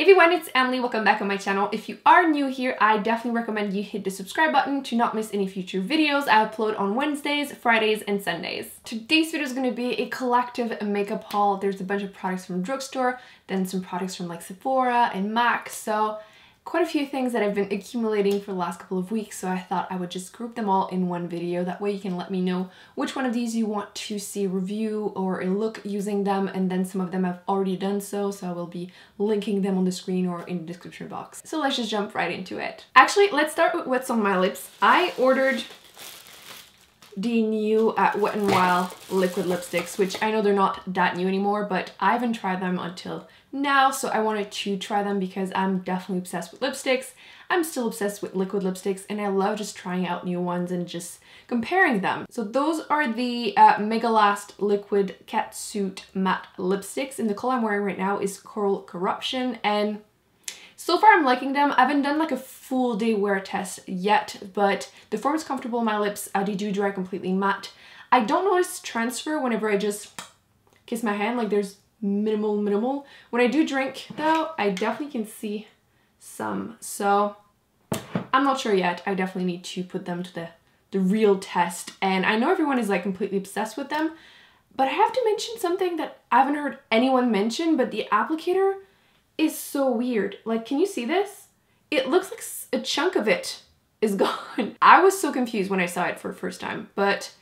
Hey everyone, it's Emily. Welcome back on my channel. If you are new here, I definitely recommend you hit the subscribe button to not miss any future videos. I upload on Wednesdays, Fridays, and Sundays. Today's video is going to be a collective makeup haul. There's a bunch of products from Drugstore, then some products from like Sephora and MAC, so quite a few things that I've been accumulating for the last couple of weeks, so I thought I would just group them all in one video. That way you can let me know which one of these you want to see a review or a look using them, and then some of them I've already done so I will be linking them on the screen or in the description box. So let's just jump right into it. Actually, let's start with what's on my lips. I ordered the new Wet n Wild liquid lipsticks, which I know they're not that new anymore, but I haven't tried them until now, so I wanted to try them because I'm definitely obsessed with lipsticks. I'm still obsessed with liquid lipsticks, and I love just trying out new ones and just comparing them. So those are the Mega Last Liquid Catsuit Matte Lipsticks, and the color I'm wearing right now is Coral Corruption, and so far I'm liking them. I haven't done like a full day wear test yet, but the form is comfortable on my lips. They do dry completely matte. I don't notice transfer whenever I just kiss my hand, like there's minimal. When I do drink though, I definitely can see some, so I'm not sure yet. I definitely need to put them to the real test, and I know everyone is like completely obsessed with them, but I have to mention something that I haven't heard anyone mention, but the applicator is so weird. Like, can you see this? It looks like a chunk of it is gone. I was so confused when I saw it for the first time, but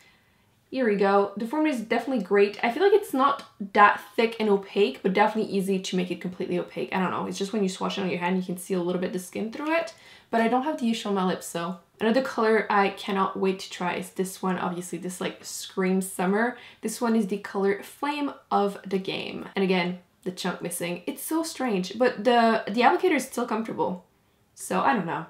here we go. The formula is definitely great. I feel like it's not that thick and opaque, but definitely easy to make it completely opaque. I don't know, it's just when you swatch it on your hand, you can see a little bit of the skin through it, but I don't have the issue on my lips, so. Another color I cannot wait to try is this one. Obviously, this like screams summer. This one is the color Flame of the Game. And again, the chunk missing. It's so strange, but the applicator is still comfortable. So I don't know,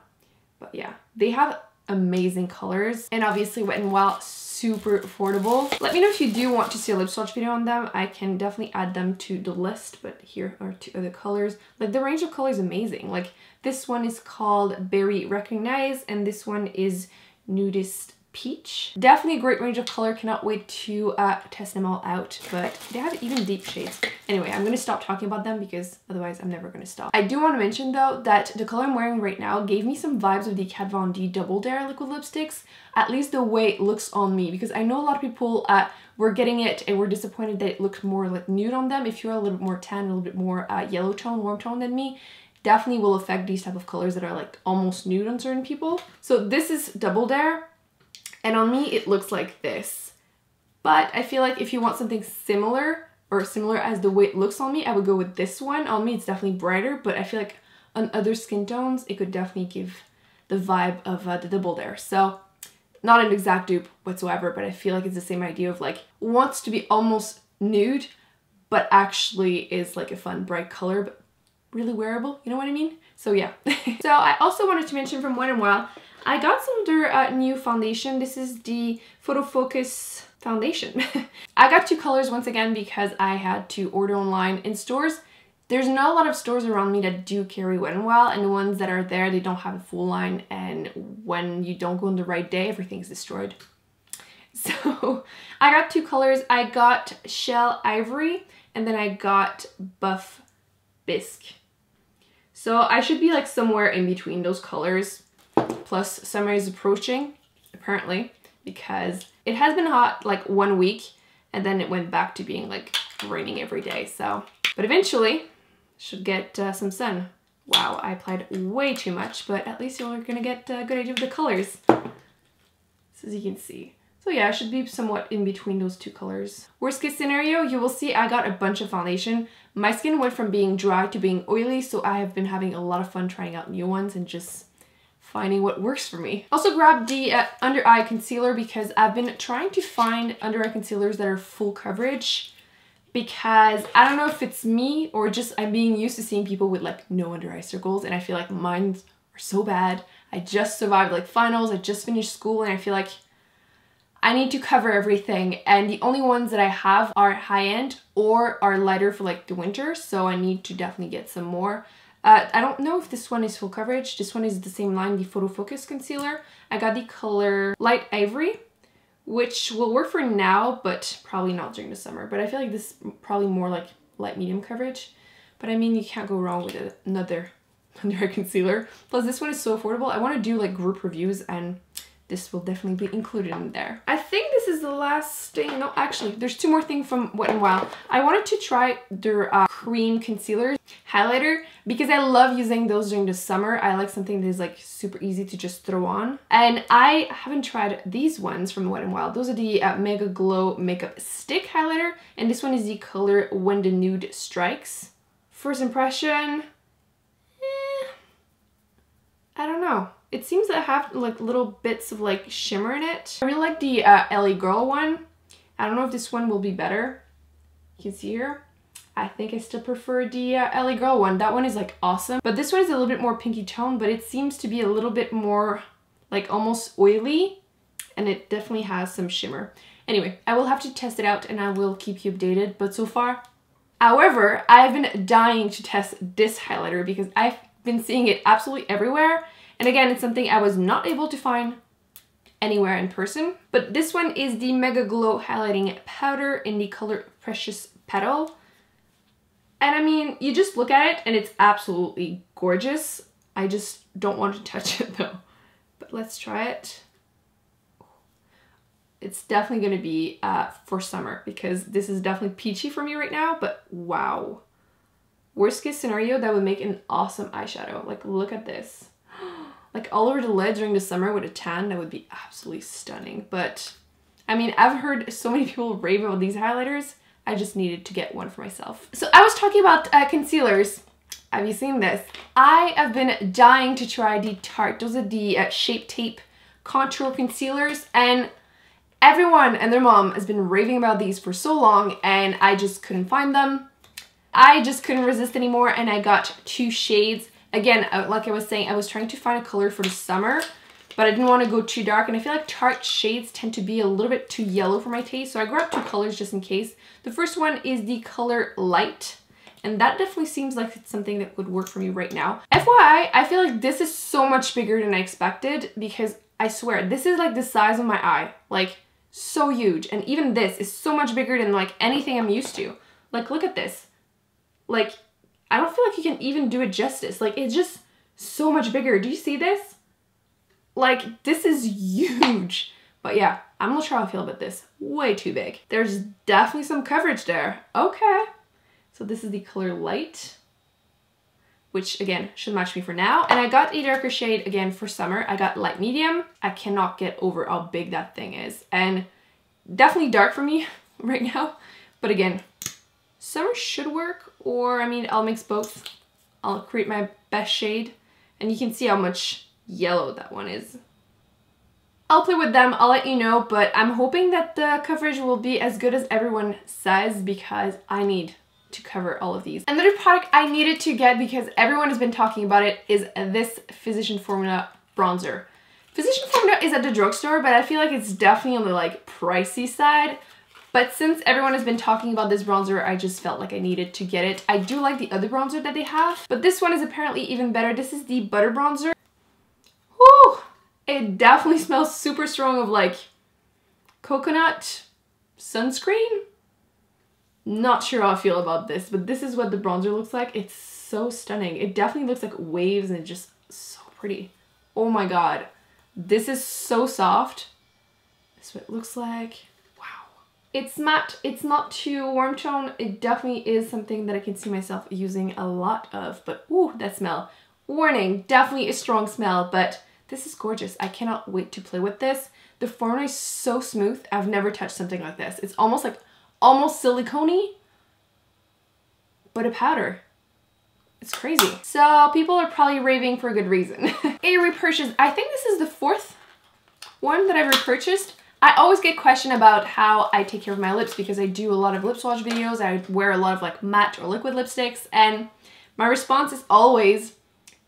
but yeah, they have amazing colors, and obviously Wet n Wild, super affordable. Let me know if you do want to see a lip swatch video on them. I can definitely add them to the list, but here are two other colors. Like, the range of colors is amazing. Like, this one is called Berry Recognize, and this one is Nudist Peach. Definitely a great range of color. Cannot wait to test them all out, but they have even deep shades. Anyway, I'm gonna stop talking about them because otherwise I'm never gonna stop. I do want to mention though that the color I'm wearing right now gave me some vibes of the Kat Von D Double Dare liquid lipsticks, at least the way it looks on me, because I know a lot of people were getting it and were disappointed that it looked more like nude on them. If you're a little bit more tan, a little bit more yellow tone, warm tone than me, definitely will affect these type of colors that are like almost nude on certain people. So this is Double Dare, and on me it looks like this, but I feel like if you want something similar or similar as the way it looks on me, I would go with this one. On me it's definitely brighter, but I feel like on other skin tones it could definitely give the vibe of the Double Dare. So not an exact dupe whatsoever, but I feel like it's the same idea of like wants to be almost nude but actually is like a fun bright color but really wearable, you know what I mean? So yeah. So I also wanted to mention from Wet n Wild, I got some of their new foundation. This is the Photo Focus foundation. I got two colors once again because I had to order online. In stores, there's not a lot of stores around me that do carry Wet n Wild, and the ones that are there, they don't have a full line, and when you don't go on the right day, everything's destroyed. So I got two colors. I got Shell Ivory, and then I got Buff Bisque. So I should be like somewhere in between those colors. Plus summer is approaching, apparently, because it has been hot like 1 week and then it went back to being like raining every day. So, but eventually should get some sun. Wow, I applied way too much, but at least you're gonna get a good idea of the colors, so as you can see. So yeah, I should be somewhat in between those two colors. Worst case scenario, you will see I got a bunch of foundation. My skin went from being dry to being oily, so I have been having a lot of fun trying out new ones and just finding what works for me. Also grabbed the under eye concealer because I've been trying to find under eye concealers that are full coverage, because I don't know if it's me or just I'm being used to seeing people with like no under eye circles, and I feel like mine are so bad. I just survived like finals, I just finished school, and I feel like I need to cover everything, and the only ones that I have are high-end or are lighter for like the winter, so I need to definitely get some more. I don't know if this one is full coverage. This one is the same line, the Photo Focus concealer. I got the color Light Ivory, which will work for now, but probably not during the summer. But I feel like this is probably more like light medium coverage. but I mean, you can't go wrong with another under eye concealer. Plus this one is so affordable. I want to do like group reviews and this will definitely be included in there. I think this is the last thing. No, actually, there's two more things from Wet n Wild. I wanted to try their cream concealer highlighter because I love using those during the summer. I like something that is like super easy to just throw on. And I haven't tried these ones from Wet n Wild. Those are the Mega Glow Makeup Stick Highlighter. And this one is the color When the Nude Strikes. First impression, I don't know. It seems to have like little bits of like shimmer in it. I really like the LA Girl one. I don't know if this one will be better. You can see here. I think I still prefer the LA Girl one. That one is like awesome. But this one is a little bit more pinky tone, but it seems to be a little bit more like almost oily. And it definitely has some shimmer. Anyway, I will have to test it out and I will keep you updated. But so far, however, I've been dying to test this highlighter because I've been seeing it absolutely everywhere. And again, it's something I was not able to find anywhere in person. But this one is the Mega Glow Highlighting Powder in the color Precious Petal. And I mean, you just look at it and it's absolutely gorgeous. I just don't want to touch it though. But let's try it. It's definitely going to be for summer because this is definitely peachy for me right now. But wow. Worst case scenario, that would make an awesome eyeshadow. Like, look at this. Like all over the lid during the summer with a tan, that would be absolutely stunning. But I mean, I've heard so many people rave about these highlighters. I just needed to get one for myself. So I was talking about concealers. Have you seen this? I have been dying to try the Tarte. Those are the Shape Tape Contour Concealers. And everyone and their mom has been raving about these for so long and I just couldn't find them. I just couldn't resist anymore and I got two shades. Again, like I was saying, I was trying to find a color for the summer, but I didn't want to go too dark. And I feel like Tarte shades tend to be a little bit too yellow for my taste. So I grabbed two colors just in case. The first one is the color Light. And that definitely seems like it's something that would work for me right now. FYI, I feel like this is so much bigger than I expected because I swear, this is like the size of my eye. Like, so huge. And even this is so much bigger than like anything I'm used to. Like, look at this. Like, I don't feel like you can even do it justice. Like, it's just so much bigger. Do you see this? Like, this is huge. But yeah, I'm not sure how I feel about this. Way too big. There's definitely some coverage there. Okay. So this is the color Light, which again, should match me for now. And I got a darker shade again for summer. I got Light Medium. I cannot get over how big that thing is. And definitely dark for me right now. But again, summer should work, or I mean, I'll mix both. I'll create my best shade and you can see how much yellow that one is. I'll play with them, I'll let you know, but I'm hoping that the coverage will be as good as everyone says because I need to cover all of these. Another product I needed to get because everyone has been talking about it is this Physician Formula bronzer. Physician Formula is at the drugstore, but I feel like it's definitely on the like pricey side. But since everyone has been talking about this bronzer, I just felt like I needed to get it. I do like the other bronzer that they have, but this one is apparently even better. This is the Butter Bronzer. Woo! It definitely smells super strong of like coconut sunscreen. Not sure how I feel about this, but this is what the bronzer looks like. It's so stunning. It definitely looks like waves and it's just so pretty. Oh my god. This is so soft. This is what it looks like. It's matte, it's not too warm tone. It definitely is something that I can see myself using a lot of, but ooh, that smell. Warning, definitely a strong smell, but this is gorgeous. I cannot wait to play with this. The formula is so smooth. I've never touched something like this. It's almost like, almost silicone-y, but a powder. It's crazy. So people are probably raving for a good reason. A repurchase. I think this is the fourth one that I've repurchased. I always get questioned about how I take care of my lips because I do a lot of lip swatch videos. I wear a lot of like matte or liquid lipsticks, and my response is always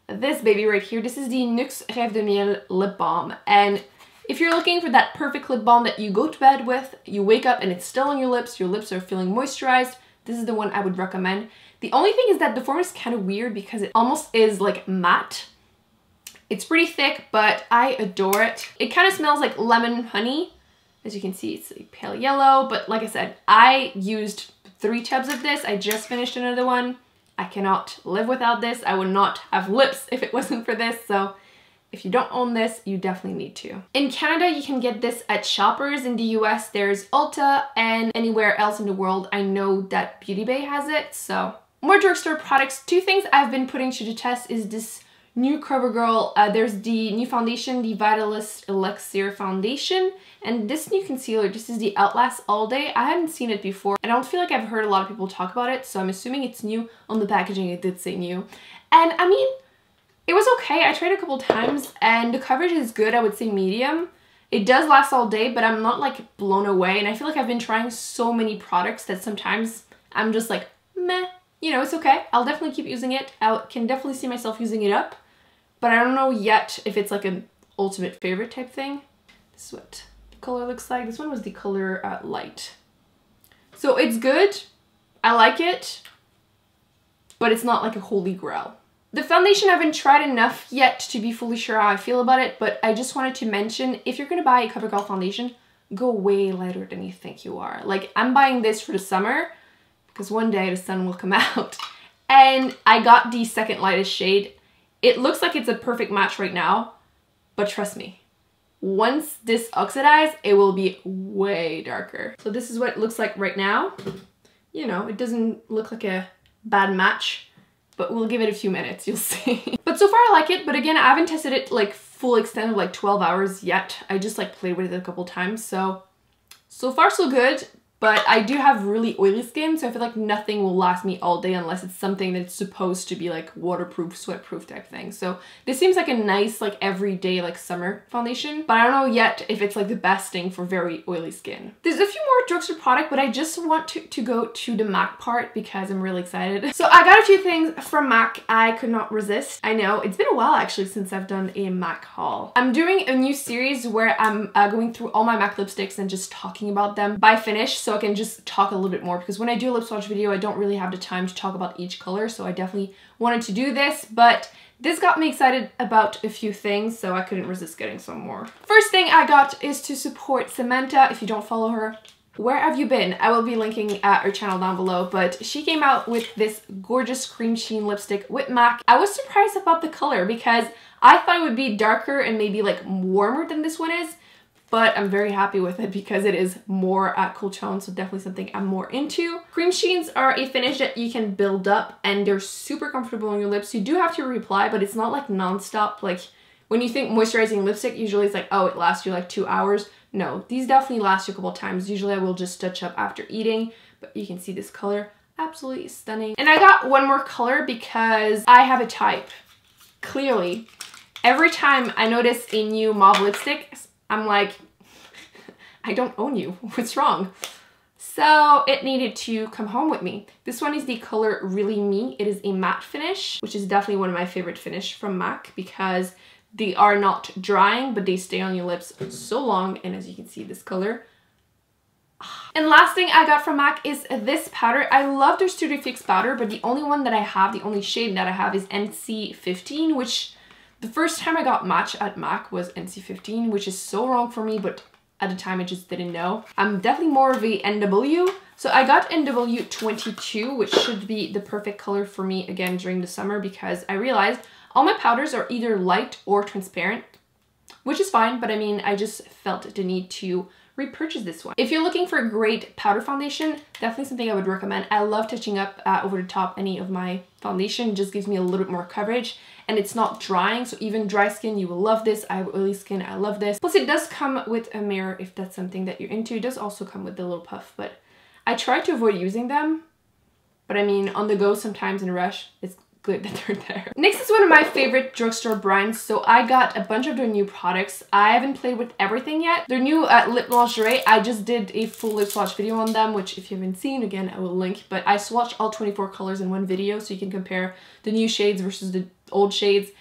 this baby right here. This is the NYX Rêve de Miel lip balm, and if you're looking for that perfect lip balm that you go to bed with, you wake up and it's still on your lips are feeling moisturized, this is the one I would recommend. The only thing is that the formula is kind of weird because it almost is like matte. It's pretty thick, but I adore it. It kind of smells like lemon honey. As you can see, it's like pale yellow, but like I said, I used 3 tubs of this. I just finished another one. I cannot live without this. I would not have lips if it wasn't for this. So if you don't own this, you definitely need to. In Canada, you can get this at Shoppers. In the US, there's Ulta, and anywhere else in the world, I know that Beauty Bay has it. So more drugstore products. Two things I've been putting to the test is this new CoverGirl. There's the new foundation, the Vitalist Elixir Foundation, and this new concealer. This is the Outlast All Day. I hadn't seen it before, and I don't feel like I've heard a lot of people talk about it, so I'm assuming it's new. On the packaging, it did say new. And I mean, it was okay. I tried a couple times and the coverage is good. I would say medium. It does last all day, but I'm not like blown away. And I feel like I've been trying so many products that sometimes I'm just like, meh, you know, it's okay. I'll definitely keep using it. I can definitely see myself using it up, but I don't know yet if it's like an ultimate favorite type thing. This is what the color looks like. This one was the color Light. So it's good. I like it, but it's not like a holy grail. The foundation I haven't tried enough yet to be fully sure how I feel about it, but I just wanted to mention, if you're gonna buy a CoverGirl foundation, go way lighter than you think you are. Like, I'm buying this for the summer because one day the sun will come out. And I got the second lightest shade. It looks like it's a perfect match right now, but trust me, once this oxidizes, it will be way darker. So this is what it looks like right now. You know, it doesn't look like a bad match, but we'll give it a few minutes, you'll see. But so far I like it, but again, I haven't tested it like full extent of like 12 hours yet. I just like played with it a couple times, so far so good. But I do have really oily skin, so I feel like nothing will last me all day unless it's something that's supposed to be like waterproof, sweatproof type thing. So this seems like a nice like everyday like summer foundation, but I don't know yet if it's like the best thing for very oily skin. There's a few more drugstore product, but I just want to go to the MAC part because I'm really excited. So I got a few things from MAC I could not resist. I know it's been a while actually since I've done a MAC haul. I'm doing a new series where I'm going through all my MAC lipsticks and just talking about them by finish, so I can just talk a little bit more, because when I do a lip swatch video, I don't really have the time to talk about each color, so I definitely wanted to do this, but this got me excited about a few things, so I couldn't resist getting some more. First thing I got is to support Samantha. If you don't follow her, where have you been? I will be linking her channel down below, but she came out with this gorgeous cream sheen lipstick with MAC. I was surprised about the color because I thought it would be darker and maybe like warmer than this one is, but I'm very happy with it because it is more cool tone, so definitely something I'm more into. Cream sheens are a finish that you can build up and they're super comfortable on your lips. You do have to reapply, but it's not like non-stop. Like when you think moisturizing lipstick, usually it's like, oh, it lasts you like 2 hours. No, these definitely last you a couple times. Usually I will just touch up after eating, but you can see this color, absolutely stunning. And I got one more color because I have a type. Clearly, every time I notice a new mauve lipstick, I'm like, I don't own you. What's wrong? So it needed to come home with me. This one is the color Really Me. It is a matte finish, which is definitely one of my favorite finish from MAC because they are not drying, but they stay on your lips so long. And as you can see, this color. And last thing I got from MAC is this powder. I love their Studio Fix powder, but the only one that I have, the only shade that I have is NC15, which the first time I got match at MAC was NC15, which is so wrong for me, but at the time I just didn't know. I'm definitely more of a NW. So I got NW22, which should be the perfect color for me again during the summer because I realized all my powders are either light or transparent, which is fine, but I mean, I just felt the need to repurchase this one. If you're looking for a great powder foundation, definitely something I would recommend. I love touching up over the top any of my foundation. It just gives me a little bit more coverage and it's not drying, so even dry skin, you will love this. I have oily skin, I love this. Plus it does come with a mirror if that's something that you're into. It does also come with the little puff, but I try to avoid using them. But I mean, on the go sometimes in a rush, it's good that they're there. Next is one of my favorite drugstore brands. So I got a bunch of their new products. I haven't played with everything yet. Their new lip lingerie, I just did a full lip swatch video on them, which if you haven't seen, again, I will link. But I swatched all 24 colors in one video so you can compare the new shades versus the old shades.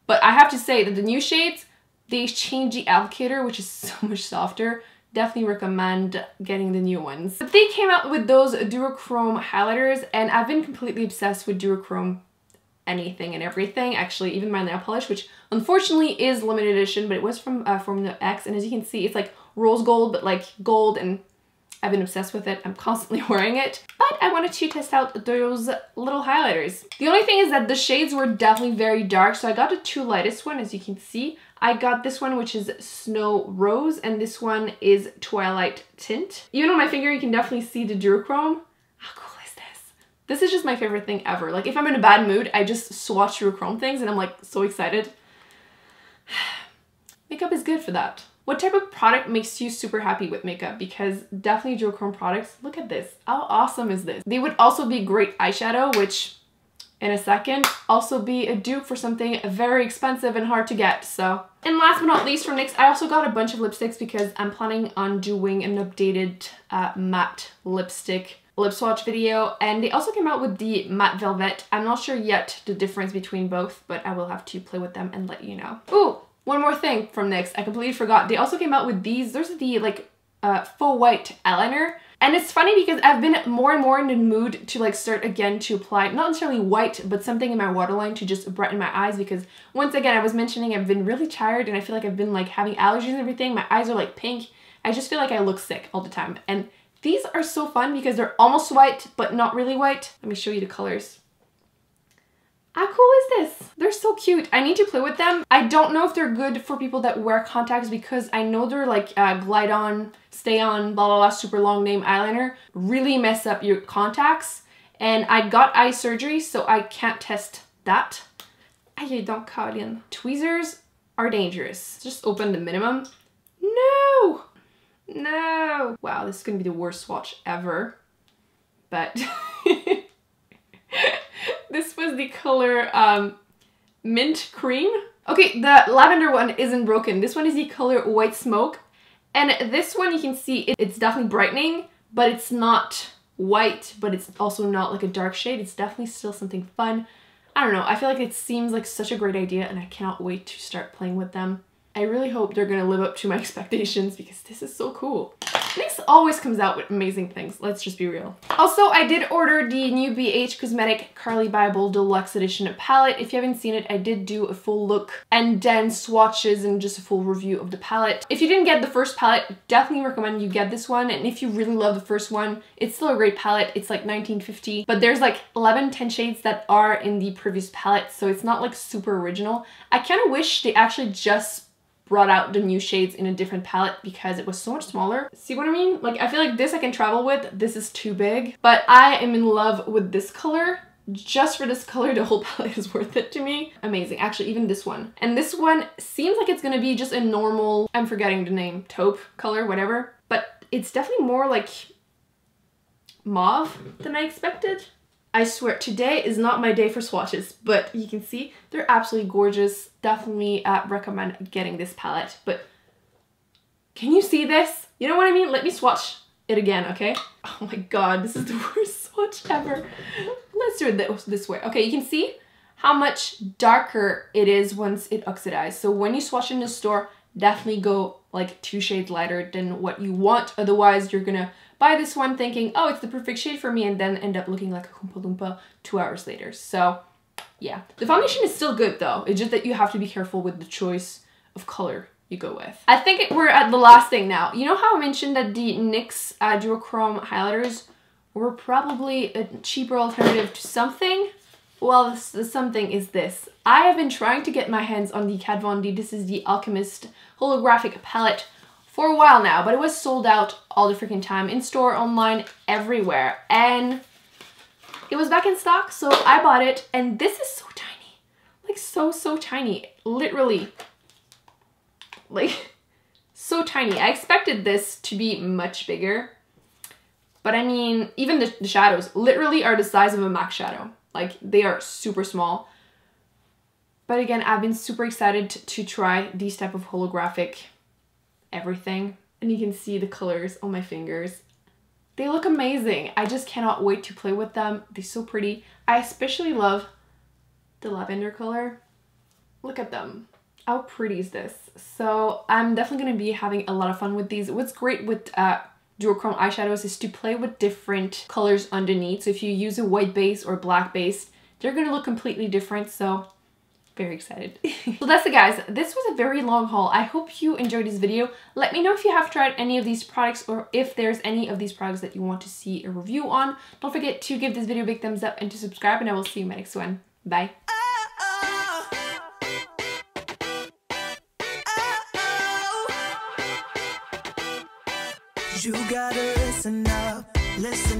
But I have to say that the new shades, they changed the applicator, which is so much softer. Definitely recommend getting the new ones. But they came out with those duochrome highlighters and I've been completely obsessed with duochrome anything and everything. Actually, even my nail polish, which unfortunately is limited edition, but it was from Formula X, and as you can see, it's like rose gold, but like gold, and I've been obsessed with it. I'm constantly wearing it. But I wanted to test out those little highlighters. The only thing is that the shades were definitely very dark. So I got the two lightest one, as you can see. I got this one, which is Snow Rose, and this one is Twilight Tint. Even on my finger, you can definitely see the duochrome. How cool is this? This is just my favorite thing ever. Like, if I'm in a bad mood, I just swatch duochrome things and I'm like so excited. Makeup is good for that. What type of product makes you super happy with makeup? Because definitely duochrome products. Look at this. How awesome is this? They would also be great eyeshadow, which in a second also be a dupe for something very expensive and hard to get. So, and last but not least from NYX, I also got a bunch of lipsticks because I'm planning on doing an updated matte lipstick lip swatch video, and they also came out with the matte velvet. I'm not sure yet the difference between both, but I will have to play with them and let you know. Ooh, one more thing from NYX, I completely forgot. They also came out with these. There's the like faux white eyeliner. And it's funny because I've been more and more in the mood to like start again to apply, not necessarily white, but something in my waterline to just brighten my eyes, because once again, I was mentioning I've been really tired and I feel like I've been like having allergies and everything. My eyes are like pink. I just feel like I look sick all the time. And these are so fun because they're almost white, but not really white. Let me show you the colors. How cool is this? They're so cute. I need to play with them. I don't know if they're good for people that wear contacts because I know they're like glide on, stay on, blah, blah, blah, super long name eyeliner. Really mess up your contacts. And I got eye surgery, so I can't test that. Aïe, donc, Colin. Tweezers are dangerous. Just open the minimum. No! No! Wow, this is gonna be the worst swatch ever. But this was the color Mint Cream. Okay, the lavender one isn't broken. This one is the color White Smoke. And this one you can see it's definitely brightening, but it's not white, but it's also not like a dark shade. It's definitely still something fun. I don't know, I feel like it seems like such a great idea and I cannot wait to start playing with them. I really hope they're gonna live up to my expectations because this is so cool. NYX always comes out with amazing things, let's just be real. Also, I did order the new BH Cosmetic Carly Bible Deluxe Edition palette. If you haven't seen it, I did do a full look and then swatches and just a full review of the palette. If you didn't get the first palette, definitely recommend you get this one. And if you really love the first one, it's still a great palette. It's like $19.50, but there's like 10 shades that are in the previous palette, so it's not like super original. I kind of wish they actually just brought out the new shades in a different palette because it was so much smaller. See what I mean? Like, I feel like this I can travel with. This is too big, but I am in love with this color. Just for this color, the whole palette is worth it to me. Amazing. Actually, even this one. And this one seems like it's gonna be just a normal, I'm forgetting the name, taupe color, whatever. But it's definitely more like mauve than I expected. I swear, today is not my day for swatches, but you can see they're absolutely gorgeous. Definitely recommend getting this palette, but can you see this? You know what I mean? Let me swatch it again, okay? Oh my god, this is the worst swatch ever. Let's do it this way. Okay, you can see how much darker it is once it oxidizes. So when you swatch in the store, definitely go like 2 shades lighter than what you want. Otherwise, you're gonna buy this one thinking, oh, it's the perfect shade for me, and then end up looking like a Oompa Loompa 2 hours later. So yeah, the foundation is still good though. It's just that you have to be careful with the choice of color you go with. I think we're at the last thing now. You know how I mentioned that the NYX duochrome highlighters were probably a cheaper alternative to something? Well, the something is this. I have been trying to get my hands on the Kat Von D. This is the Alchemist holographic palette for a while now, but it was sold out all the freaking time, in store, online, everywhere. And it was back in stock, so I bought it, and this is so tiny. Like so tiny. Literally. Like, so tiny. I expected this to be much bigger. But I mean, even the shadows literally are the size of a MAC shadow. Like, they are super small. But again, I've been super excited to try these type of holographic everything. And you can see the colors on my fingers. They look amazing. I just cannot wait to play with them. They're so pretty. I especially love the lavender color. Look at them. How pretty is this? So I'm definitely going to be having a lot of fun with these. What's great with duochrome eyeshadows is to play with different colors underneath. So if you use a white base or black base, they're going to look completely different. So very excited. So that's it, guys. This was a very long haul. I hope you enjoyed this video. Let me know if you have tried any of these products or if there's any of these products that you want to see a review on. Don't forget to give this video a big thumbs up and to subscribe, and I will see you in my next one. Bye. You gotta listen up, listen.